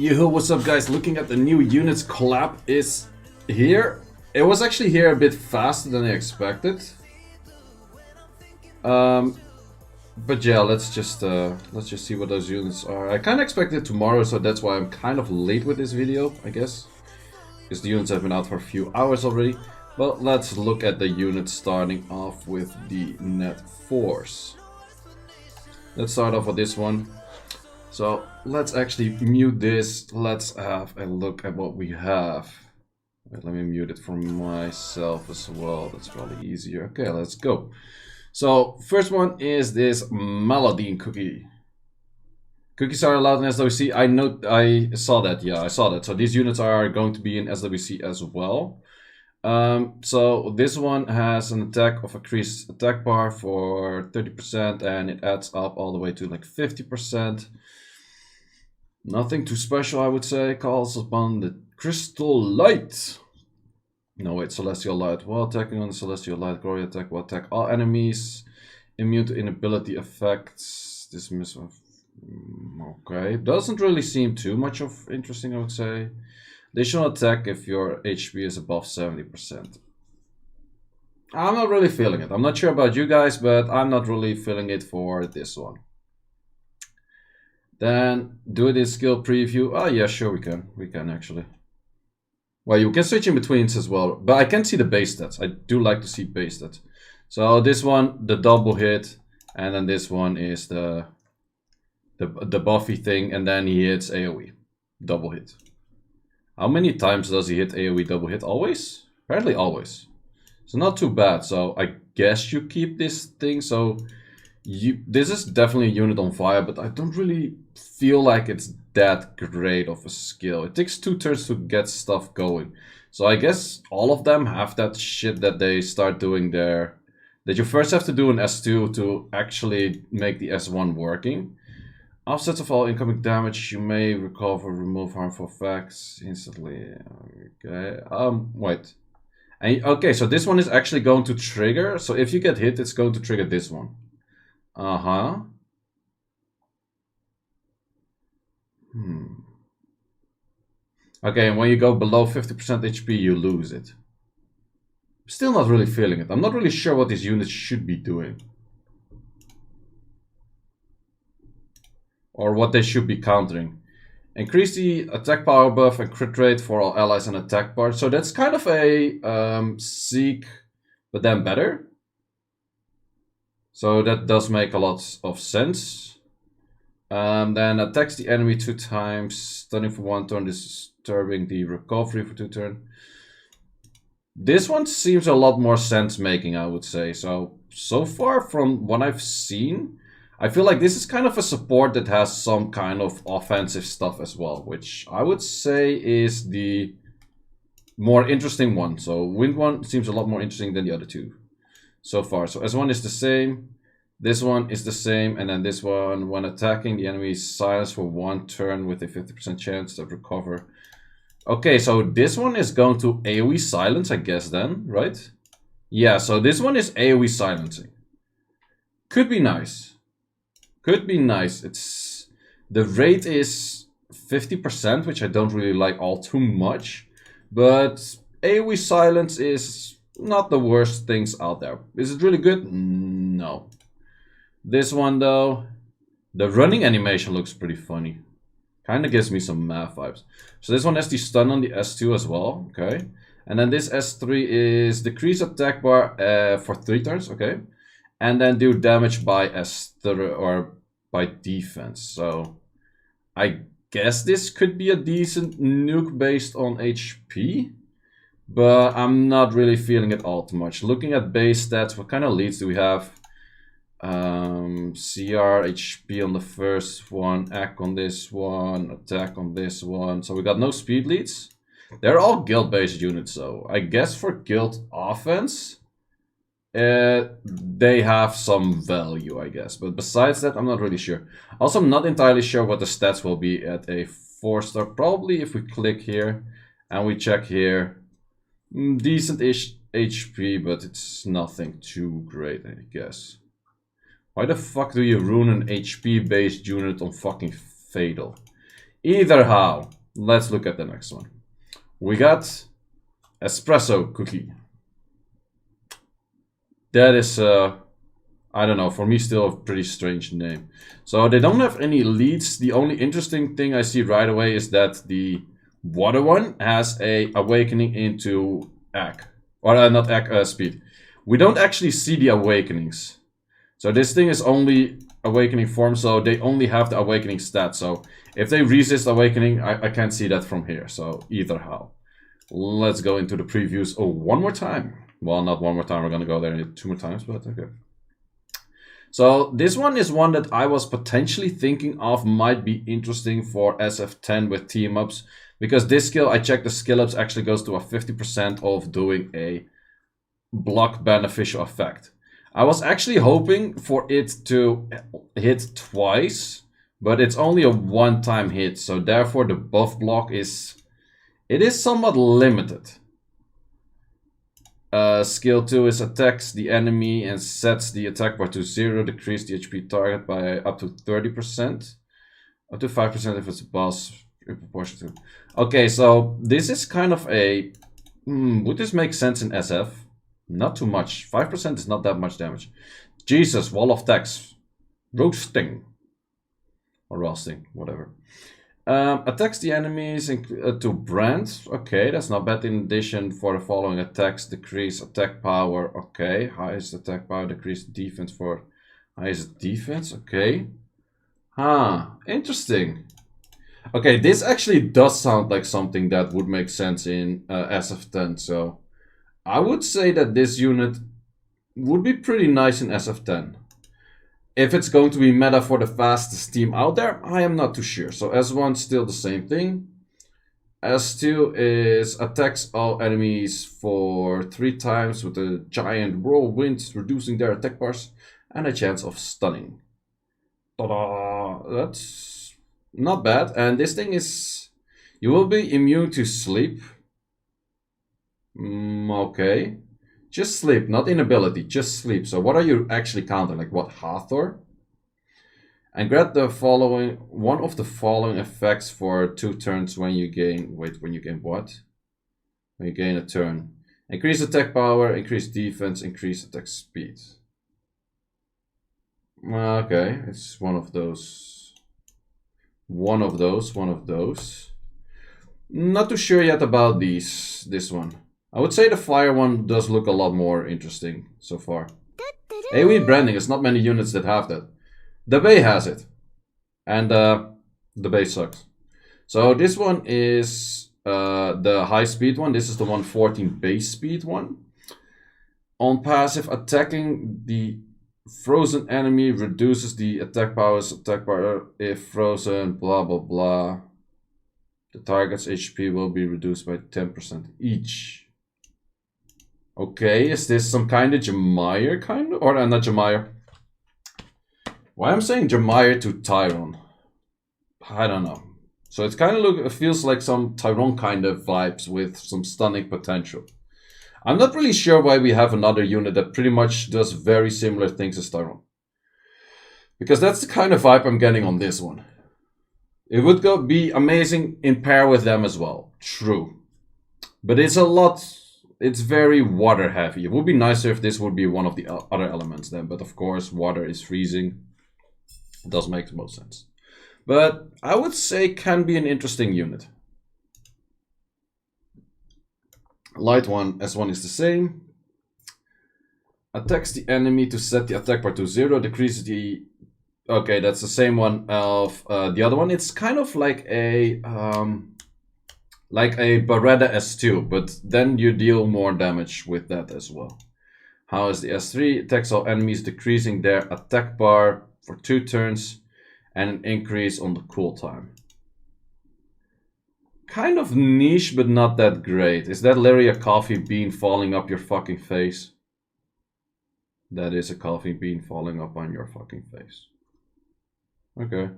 Yo, what's up guys? Looking at the new units, Collab is here. It was actually here a bit faster than I expected. But yeah, let's just see what those units are. I kind of expected tomorrow, so that's why I'm kind of late with this video, I guess. Because the units have been out for a few hours already. But let's look at the units, starting off with the net force. Let's start off with this one. So let's actually mute this. Let's have a look at what we have. Wait, let me mute it for myself as well. That's probably easier. Okay, let's go. So first one is this Madeleine cookie. Cookies are allowed in SWC. I saw that. Yeah, I saw that. So these units are going to be in SWC as well. So this one has an attack of increased attack bar for 30%, and it adds up all the way to like 50%. Nothing too special, I would say. Calls upon the crystal light. No, wait, celestial light. While attacking on the celestial light, glory attack will attack all enemies. Immune to inability effects. Dismiss of. Okay, doesn't really seem too much of interesting, I would say. Additional attack if your HP is above 70%. I'm not really feeling it. I'm not sure about you guys, but I'm not really feeling it for this one. Then do this skill preview. Oh yeah, sure we can. We can actually. Well, you can switch in between as well, but I can't see the base stats. I do like to see base stats. So this one, the double hit, and then this one is the buffy thing, and then he hits AoE, double hit. How many times does he hit AoE double hit? Always? Apparently always. So not too bad. So I guess you keep this thing. So this is definitely a unit on fire, but I don't really feel like it's that great of a skill. It takes 2 turns to get stuff going. So I guess all of them have that shit that they start doing there. That you first have to do an S2 to actually make the S1 working. Offsets of all incoming damage, you may recover, remove harmful effects instantly. Okay, wait. Okay, so this one is actually going to trigger. So if you get hit, it's going to trigger this one. Uh-huh. Okay, and when you go below 50% HP, you lose it. Still not really feeling it. I'm not really sure what these units should be doing. Or what they should be countering. Increase the attack power buff and crit rate for all allies and attack parts. So that's kind of a seek, but then better. So that does make a lot of sense. Then attacks the enemy 2 times, stunning for 1 turn, disturbing the recovery for 2 turns. This one seems a lot more sense making, I would say. So far from what I've seen, I feel like this is kind of a support that has some kind of offensive stuff as well, which I would say is the more interesting one. So Wind one seems a lot more interesting than the other two so far. So S1 is the same, this one is the same, and then this one, when attacking, the enemy is silenced for 1 turn with a 50% chance to recover. Okay, so this one is going to AoE silence, I guess then, right? Yeah, so this one is AoE silencing. Could be nice. Could be nice. The rate is 50%, which I don't really like all too much. But AoE silence is not the worst things out there. Is it really good? No. This one though, the running animation looks pretty funny. Kind of gives me some math vibes. So this one has the stun on the S2 as well. Okay. And then this S3 is decrease attack bar for 3 turns. Okay. And then do damage by S3 or by defense. So I guess this could be a decent nuke based on HP, but I'm not really feeling it all too much. Looking at base stats, what kind of leads do we have? CR, HP on the first one, AC on this one, attack on this one. So we got no speed leads. They're all guild based units, so I guess for guild offense, they have some value, I guess. But besides that, I'm not really sure. Also, I'm not entirely sure what the stats will be at a 4-star. Probably if we click here and we check here, decent-ish HP, but it's nothing too great, I guess. Why the fuck do you ruin an HP-based unit on fucking Fatal? Either how, let's look at the next one. We got Espresso Cookie. That is, I don't know, for me still a pretty strange name. So they don't have any leads. The only interesting thing I see right away is that the water one has a awakening into egg. Or not egg, speed. We don't actually see the awakenings. So this thing is only awakening form, so they only have the awakening stat. So if they resist awakening, I can't see that from here. So either how. Let's go into the previews one more time. Well, not one more time, we're gonna go there 2 more times, but okay. So this one is one that I was potentially thinking of might be interesting for SF10 with team-ups. Because this skill, I checked the skill ups, actually goes to a 50% of doing a block beneficial effect. I was actually hoping for it to hit twice, but it's only a one-time hit, so therefore the buff block is somewhat limited. Skill 2 is attacks the enemy and sets the attack bar to 0, decrease the HP target by up to 30%, up to 5% if it's a boss in proportion to. Okay, so this is kind of a would this make sense in SF? Not too much. 5% is not that much damage. Jesus, wall of text. Roasting. Or roasting, whatever. Attacks the enemies to brand. Okay, that's not bad. In addition, for the following attacks, decrease attack power. Okay, highest attack power, decrease defense for highest defense. Okay. Interesting. Okay, this actually does sound like something that would make sense in SF10, so I would say that this unit would be pretty nice in SF10. If it's going to be meta for the fastest team out there, I am not too sure. So S1 still the same thing. S2 is attacks all enemies for 3 times with a giant whirlwind, reducing their attack bars and a chance of stunning. Ta-da! That's not bad. And this thing is, you will be immune to sleep. Okay. Just sleep, not inability, just sleep. So what are you actually counting? Like what, Hathor? And grant the following, one of the following effects for 2 turns when you gain, when you gain what? When you gain a turn. Increase attack power, increase defense, increase attack speed. Okay, it's one of those. One of those. Not too sure yet about this one. I would say the fire one does look a lot more interesting so far. AoE branding, it's not many units that have that. The Bay has it. And the Bay sucks. So this one is the high speed one. This is the 114 base speed one. On passive, attacking the frozen enemy reduces the attack power if frozen, blah blah blah. The target's HP will be reduced by 10% each. Okay, is this some kind of Jemire kind of? Or not Jemire. Why I'm saying Jemire to Tyrone? I don't know. So it's kind of it feels like some Tyrone kind of vibes with some stunning potential. I'm not really sure why we have another unit that pretty much does very similar things as Tyrone. Because that's the kind of vibe I'm getting on this one. It would be amazing in pair with them as well. True. But it's a lot... It's very water heavy. It would be nicer if this would be one of the other elements then. But of course, water is freezing. It does make the most sense. But I would say can be an interesting unit. Light one, S1 is the same. Attacks the enemy to set the attack bar to 0. Decreases the... Okay, that's the same one of the other one. It's kind of like a Beretta S2, but then you deal more damage with that as well. How is the S3? Attacks all enemies, decreasing their attack bar for 2 turns and an increase on the cooltime. Kind of niche, but not that great. Is that literally a coffee bean falling up your fucking face? That is a coffee bean falling up on your fucking face. Okay.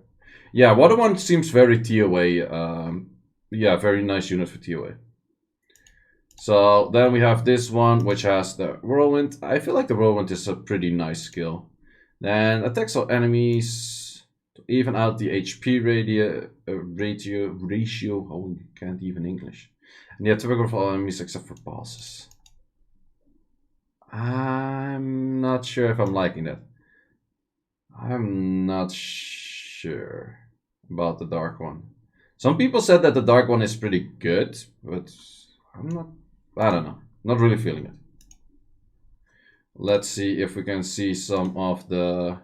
Yeah, water one seems very TOA. Yeah, very nice unit for TOA. So then we have this one, which has the Whirlwind. I feel like the Whirlwind is a pretty nice skill. Then attacks all enemies. To even out the HP ratio. Oh, you can't even English. And you have to work with all enemies except for bosses. I'm not sure if I'm liking that. I'm not sure about the dark one. Some people said that the dark one is pretty good, but I don't know. Not really feeling it. Let's see if we can see some of the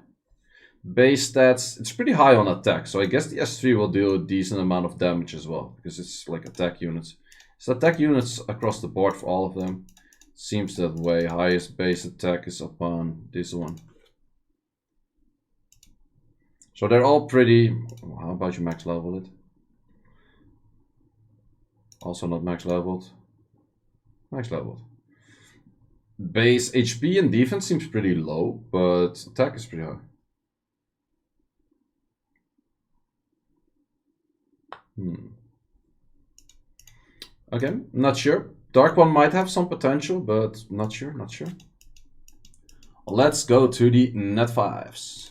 base stats. It's pretty high on attack, so I guess the S3 will do a decent amount of damage as well, because it's like attack units. So attack units across the board for all of them. Seems that way. Highest base attack is upon this one. So they're all pretty... How about you max level it? Also not max leveled. Max leveled. Base HP and defense seems pretty low, but attack is pretty high. Okay, not sure. Dark one might have some potential, but not sure, not sure. Let's go to the net 5s.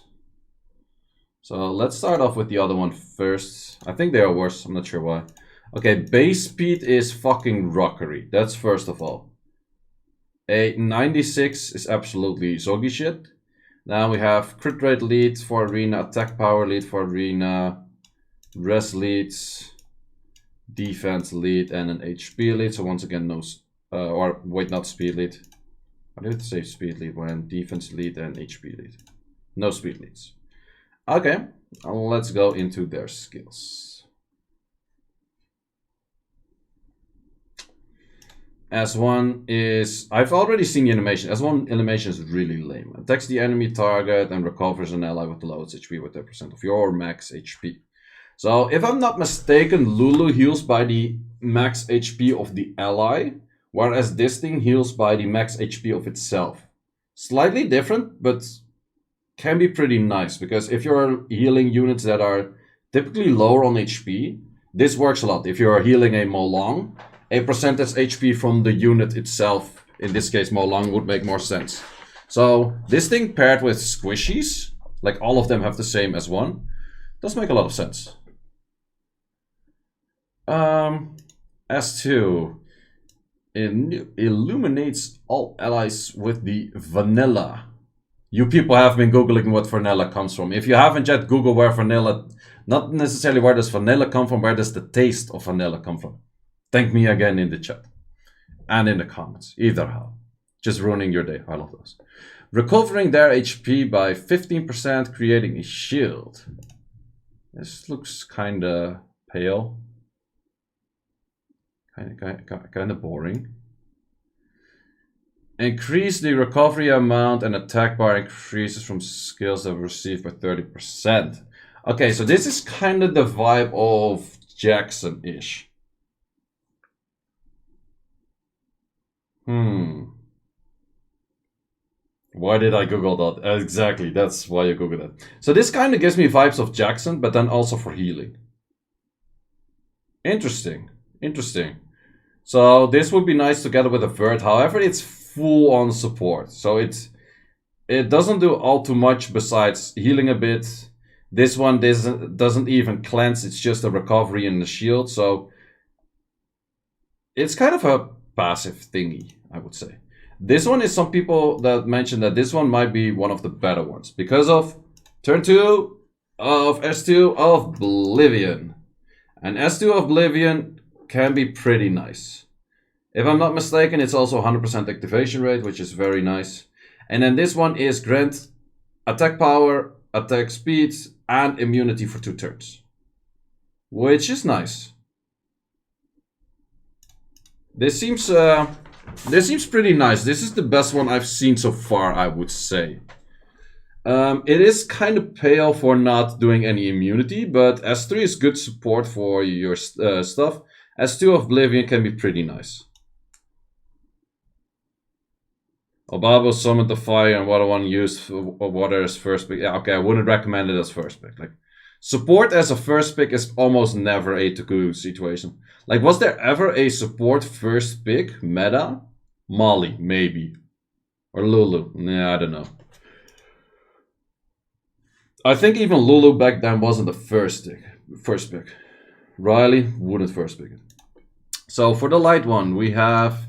So let's start off with the other one first. I think they are worse, I'm not sure why. Okay, base speed is fucking rockery. That's first of all. A 96 is absolutely zoggy shit. Now we have crit rate lead for arena, attack power lead for arena, res leads, defense lead, and an HP lead. So once again, no, or wait, not speed lead. I did say speed lead when defense lead and HP lead. No speed leads. Okay, let's go into their skills. S1 is... I've already seen the animation. S1 animation is really lame. Attacks the enemy target and recovers an ally with the lowest HP with 10% of your max HP. So, if I'm not mistaken, Lulu heals by the max HP of the ally, whereas this thing heals by the max HP of itself. Slightly different, but can be pretty nice, because if you're healing units that are typically lower on HP, this works a lot. If you're healing a Molong, a percentage HP from the unit itself, in this case Molong, would make more sense. So this thing paired with squishies, like all of them have the same as one, does make a lot of sense. S2 illuminates all allies with the vanilla. You people have been googling what vanilla comes from. If you haven't yet, Google where vanilla, not necessarily where does vanilla come from, where does the taste of vanilla come from. Thank me again in the chat. And in the comments, either how. Just ruining your day, I love those. Recovering their HP by 15%, creating a shield. This looks kinda pale. Kinda boring. Increase the recovery amount and attack bar increases from skills that were received by 30%. Okay, so this is kind of the vibe of Jackson-ish. Why did I Google that? Exactly, that's why you Googled it. So this kind of gives me vibes of Jackson, but then also for healing. Interesting, interesting. So this would be nice together with a Vert. However, it's full on support, so it doesn't do all too much besides healing a bit. This one doesn't even cleanse, it's just a recovery and the shield, so it's kind of a passive thingy, I would say. This one is some people that mentioned that this one might be one of the better ones because of turn 2 of S2 of Oblivion. And S2 of Oblivion can be pretty nice. If I'm not mistaken, it's also 100% activation rate, which is very nice. And then this one is grant attack power, attack speed, and immunity for 2 turns. Which is nice. This seems pretty nice. This is the best one I've seen so far, I would say. It is kind of pale for not doing any immunity, but S3 is good support for your stuff. S2 of Oblivion can be pretty nice. Obabo summoned the fire and water one used water as first pick. Yeah, okay, I wouldn't recommend it as first pick. Like, support as a first pick is almost never a to-go situation. Like, was there ever a support first pick meta? Molly, maybe. Or Lulu. Nah, I don't know. I think even Lulu back then wasn't the first pick. Riley wouldn't first pick it. So for the light one, we have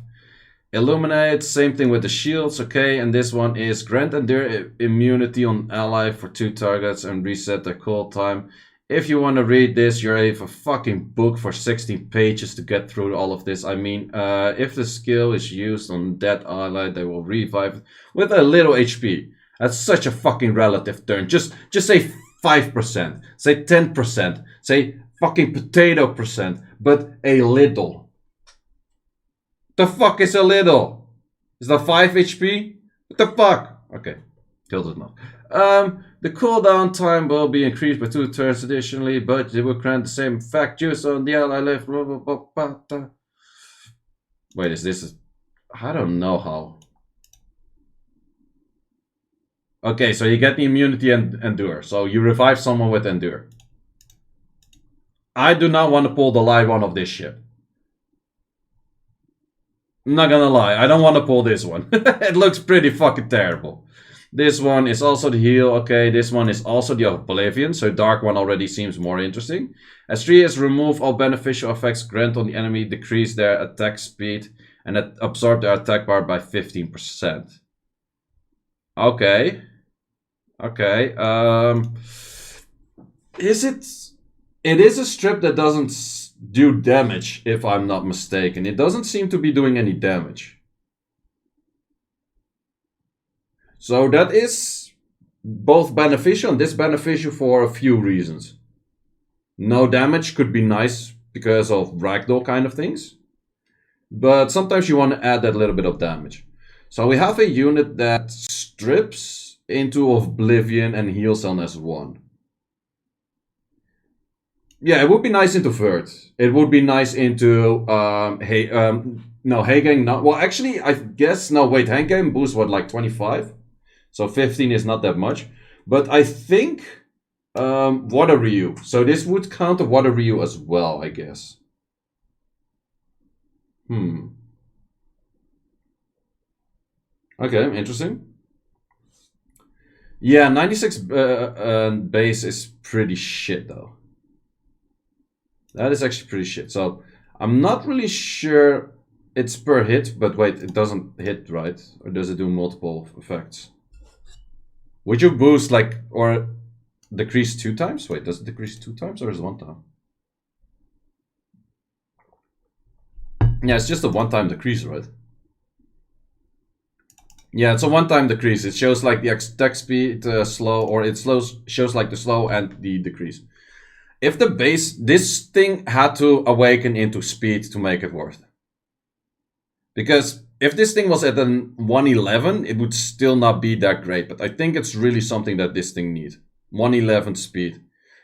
Illuminate, same thing with the shields, okay, and this one is grant Endure immunity on ally for 2 targets and reset the cool time. If you want to read this, you're a fucking book for 16 pages to get through all of this. I mean, if the skill is used on that ally, they will revive with a little HP. That's such a fucking relative term. Just say 5%, say 10%, say fucking potato percent, but a little. The fuck is a little? Is that 5 HP? What the fuck? Okay, tilted enough. The cooldown time will be increased by 2 turns additionally, but it will grant the same effect just on the ally left. Blah, blah, blah, blah, blah. Wait, is this? I don't know how. Okay, so you get the immunity and Endure. So you revive someone with Endure. I do not want to pull the live one of this shit. I'm not gonna lie, I don't want to pull this one. It looks pretty fucking terrible. This one is also the heal. Okay, this one is also the Oblivion, so Dark one already seems more interesting. As 3 is remove all beneficial effects grant on the enemy, decrease their attack speed, and absorb their attack bar by 15%. Okay. Okay, is it... It is a strip that doesn't do damage, if I'm not mistaken. It doesn't seem to be doing any damage. So that is both beneficial and disbeneficial for a few reasons. No damage could be nice because of ragdoll kind of things. But sometimes you want to add that little bit of damage. So we have a unit that strips into Oblivion and heals on S1. Yeah, it would be nice into Vert. It would be nice into no, Hagang not. Well, actually, I guess no. Wait, Hagang boost what, like 25? So 15 is not that much. But I think Water Ryu. So this would count the Water Ryu as well, I guess. Okay, interesting. Yeah, 96 base is pretty shit though. That is actually pretty shit. So I'm not really sure it's per hit, but wait, it doesn't hit, right? Or does it do multiple effects? Would you boost like, or decrease 2 times? Wait, does it decrease 2 times or is it 1 time? Yeah, it's just a 1-time decrease, right? Yeah, it's a 1-time decrease. It shows like the attack speed slow, or it shows like the slow and the decrease. If the base, this thing had to awaken into speed to make it worth. Because if this thing was at an 111, it would still not be that great. But I think it's really something that this thing needs. 111 speed.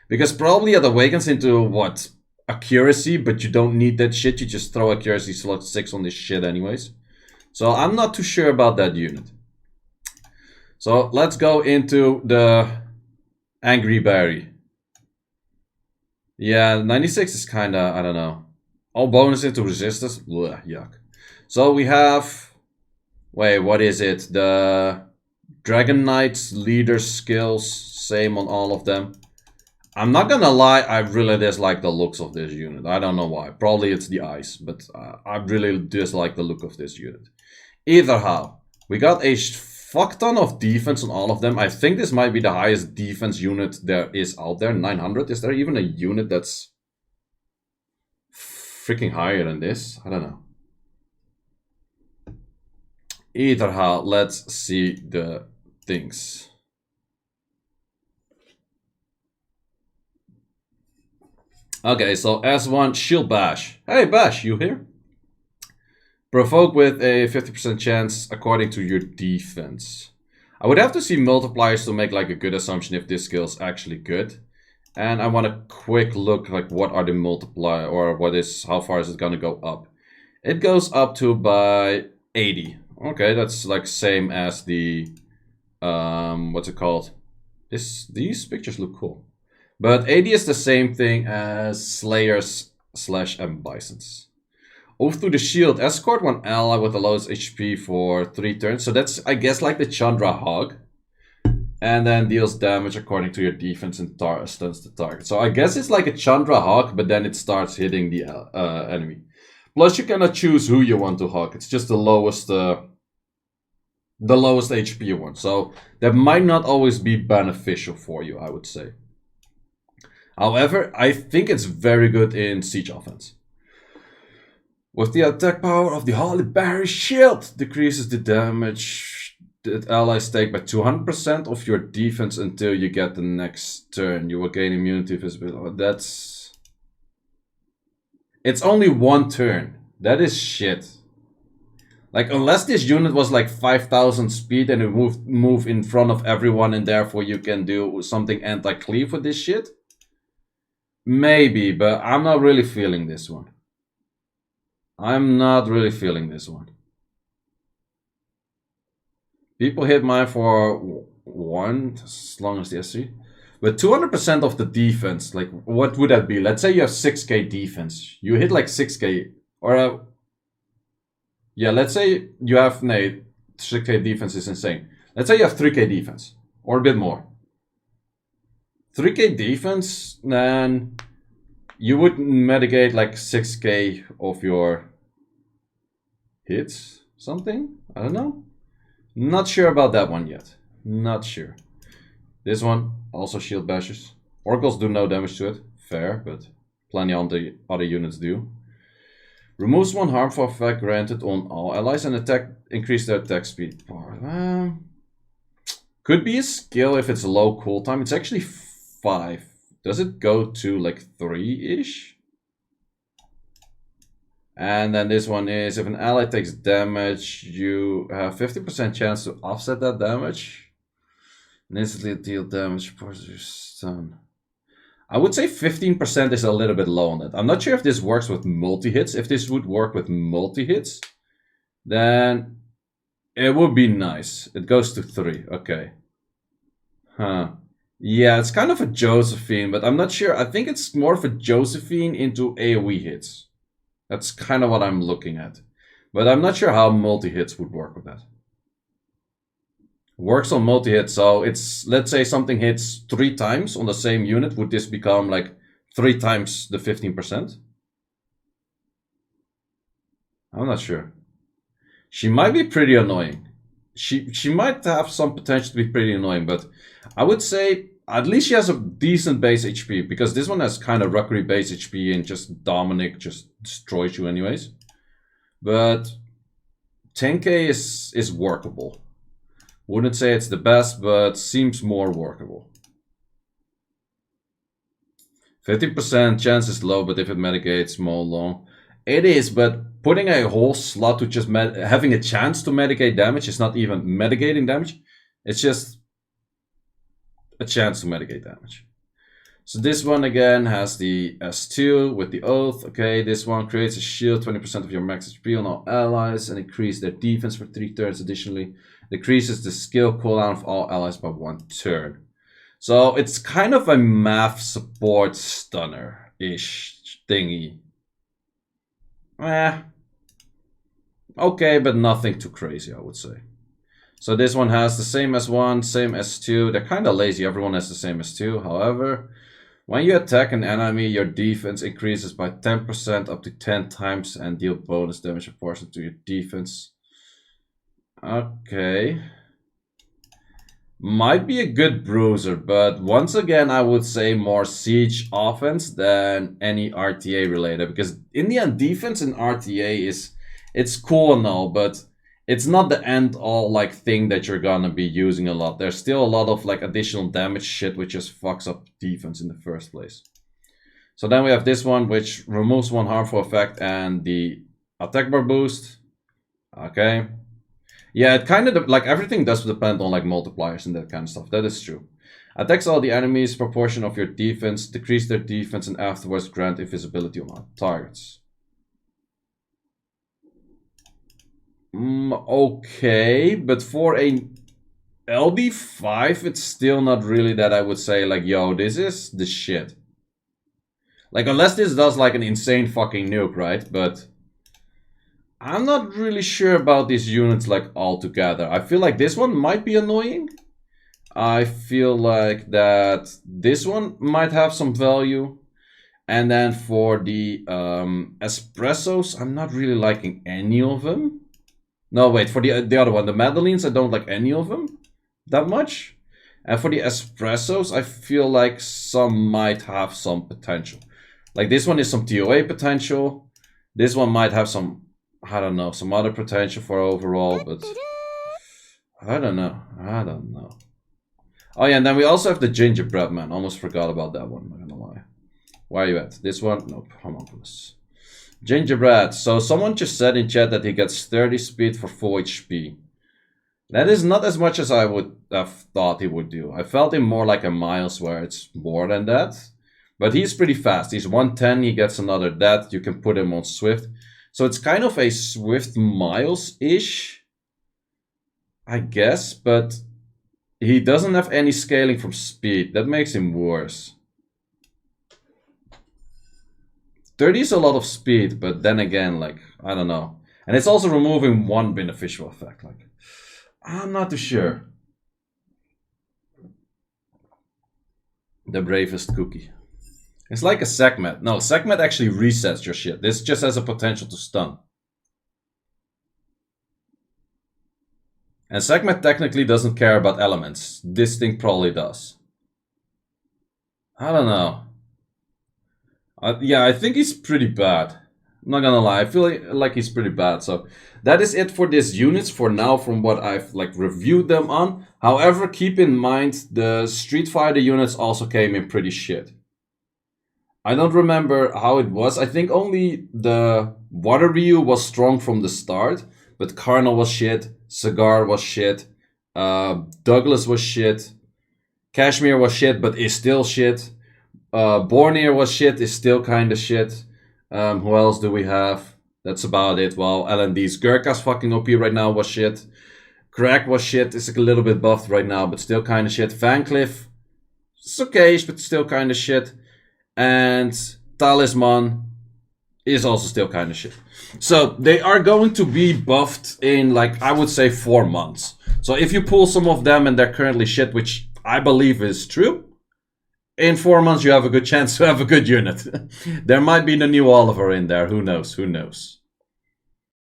Because probably it awakens into, what, accuracy, but you don't need that shit. You just throw accuracy slot 6 on this shit anyways. So I'm not too sure about that unit. So let's go into the Angry Berry. Yeah, 96 is kinda, I don't know. All bonus into resistance? Ugh, yuck. So we have... Wait, what is it? The Dragon Knight's leader skills. Same on all of them. I'm not gonna lie, I really dislike the looks of this unit. I don't know why. Probably it's the eyes, but I really dislike the look of this unit. Either how, we got a fuck ton of defense on all of them. I think this might be the highest defense unit there is out there. 900. Is there even a unit that's freaking higher than this? I don't know. Either how, let's see the things. Okay, so S1, Shield Bash. Hey Bash, you here? Provoke with a 50% chance according to your defense. I would have to see multipliers to make like a good assumption if this skill is actually good. And I want a quick look like what are the multiplier, or what is, how far is it gonna go up? It goes up to by 80. Okay, that's like same as the what's it called? These pictures look cool. But 80 is the same thing as Slayers / M Bisons. Over to the shield. Escort one ally with the lowest HP for 3 turns. So that's, I guess, like the Chandra Hog. And then deals damage according to your defense and stuns the target. So I guess it's like a Chandra Hawk, but then it starts hitting the enemy. Plus, you cannot choose who you want to hawk. It's just the lowest HP one. So that might not always be beneficial for you, I would say. However, I think it's very good in siege offense. With the attack power of the Holy Barrier Shield, decreases the damage that allies take by 200% of your defense until you get the next turn. You will gain immunity visibility. That's... It's only one turn. That is shit. Like, unless this unit was like 5,000 speed and it move in front of everyone and therefore you can do something anti-cleave with this shit. Maybe, but I'm not really feeling this one. I'm not really feeling this one. People hit mine for 1, as long as the SC. But 200% of the defense, like, what would that be? Let's say you have 6k defense. You hit like 6k, or... yeah, let's say you have... no, 6k defense is insane. Let's say you have 3k defense, or a bit more. 3k defense, then you would mitigate like 6k of your hits, something? I don't know. Not sure about that one yet. Not sure. This one, also shield bashes. Oracles do no damage to it. Fair, but plenty of the other units do. Removes one harmful effect granted on all allies and increase their attack speed. Could be a skill if it's low cooltime. It's actually 5. Does it go to like 3-ish? And then this one is, if an ally takes damage, you have 50% chance to offset that damage. And instantly deal damage for your stun. I would say 15% is a little bit low on that. I'm not sure if this works with multi-hits. If this would work with multi-hits, then it would be nice. It goes to 3. Okay. Huh. Yeah, it's kind of a Josephine, but I'm not sure. I think it's more of a Josephine into AoE hits. That's kind of what I'm looking at. But I'm not sure how multi-hits would work with that. Works on multi-hit, so it's, let's say something hits 3 times on the same unit. Would this become like 3 times the 15%? I'm not sure. She might be pretty annoying. She might have some potential to be pretty annoying, but I would say at least she has a decent base HP, because this one has kind of rockery base HP and just Dominic just destroys you anyways. But 10k is workable. Wouldn't say it's the best, but seems more workable. 50% chance is low, but if it mitigates more long. It is, but putting a whole slot to just having a chance to mitigate damage is not even mitigating damage. It's just a chance to mitigate damage. So this one again has the S2 with the Oath. Okay, this one creates a shield, 20% of your max HP on all allies, and increase their defense for 3 turns additionally. Decreases the skill cooldown of all allies by 1 turn. So it's kind of a math support stunner-ish thingy. Okay, but nothing too crazy, I would say. So this one has the same S1, same S2. They're kind of lazy. Everyone has the same S2. However, when you attack an enemy, your defense increases by 10% up to 10 times and deal bonus damage proportional to your defense. Okay. Might be a good bruiser, but once again, I would say more siege offense than any RTA related, because in the end, defense in RTA it's cool and all, but it's not the end all like thing that you're gonna be using a lot. There's still a lot of like additional damage shit which just fucks up defense in the first place. So then we have this one which removes one harmful effect and the attack bar boost. Okay. Yeah, it kind of, like, everything does depend on, like, multipliers and that kind of stuff. That is true. Attacks all the enemies, proportion of your defense, decrease their defense, and afterwards grant invisibility on all targets. Okay, but for a LD5, it's still not really that I would say, like, yo, this is the shit. Like, unless this does, like, an insane fucking nuke, right? But I'm not really sure about these units like altogether. I feel like this one might be annoying. I feel like that this one might have some value. And then for the espressos, I'm not really liking any of them. No, wait, for the other one, the Madeleines, I don't like any of them that much. And for the espressos, I feel like some might have some potential. Like this one is some TOA potential. This one might have some, I don't know, some other potential for overall, but I don't know. I don't know. Oh yeah, and then we also have the gingerbread man. Almost forgot about that one, I'm not gonna lie. Where are you at? This one? Nope, homunculus. Gingerbread. So someone just said in chat that he gets 30 speed for 4 HP. That is not as much as I would have thought he would do. I felt him more like a Miles where it's more than that. But he's pretty fast. He's 110, he gets another that. You can put him on Swift. So it's kind of a Swift Miles-ish, I guess. But he doesn't have any scaling from speed. That makes him worse. 30 is a lot of speed, but then again, like, I don't know. And it's also removing one beneficial effect. Like, I'm not too sure. The bravest cookie. It's like a Sekhmet. No, Sekhmet actually resets your shit. This just has a potential to stun. And Sekhmet technically doesn't care about elements. This thing probably does. I don't know. Yeah, I think he's pretty bad. I'm not gonna lie, I feel like he's pretty bad. So that is it for these units for now from what I've like reviewed them on. However, keep in mind the Street Fighter units also came in pretty shit. I don't remember how it was. I think only the Water Ryu was strong from the start, but Carnal was shit, Cigar was shit, Douglas was shit, Kashmir was shit, but is still shit. Bornir was shit, is still kind of shit. Who else do we have? That's about it. Well, LND's Gurkha's fucking OP right now was shit. Crack was shit, is a little bit buffed right now, but still kind of shit. Van Cliff, it's okay, but still kind of shit. And Talisman is also still kind of shit. So they are going to be buffed in, like, I would say 4 months. So if you pull some of them and they're currently shit, which I believe is true, in 4 months you have a good chance to have a good unit. There might be the new Oliver in there, who knows, who knows.